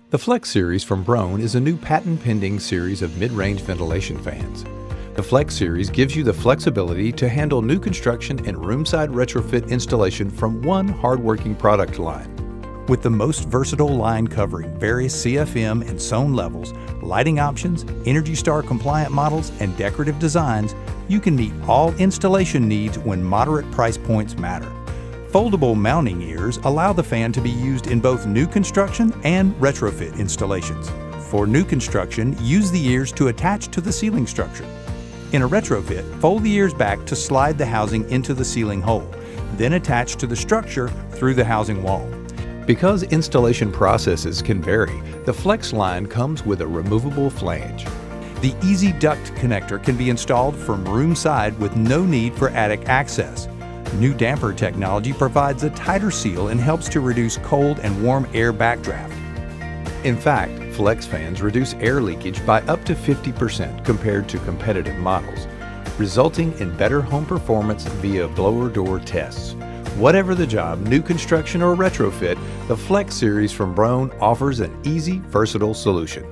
The Flex series from Broan is a new patent-pending series of mid-range ventilation fans. The Flex series gives you the flexibility to handle new construction and room-side retrofit installation from one hard-working product line. With the most versatile line covering various CFM and SON levels, lighting options, ENERGY STAR compliant models, and decorative designs, you can meet all installation needs when moderate price points matter. Foldable mounting ears allow the fan to be used in both new construction and retrofit installations. For new construction, use the ears to attach to the ceiling structure. In a retrofit, fold the ears back to slide the housing into the ceiling hole, then attach to the structure through the housing wall. Because installation processes can vary, the Flex line comes with a removable flange. The Easy Duct connector can be installed from room side with no need for attic access. New damper technology provides a tighter seal and helps to reduce cold and warm air backdraft. In fact, Flex fans reduce air leakage by up to 50% compared to competitive models, resulting in better home performance via blower door tests. Whatever the job, new construction or retrofit, the Flex series from Broan offers an easy, versatile solution.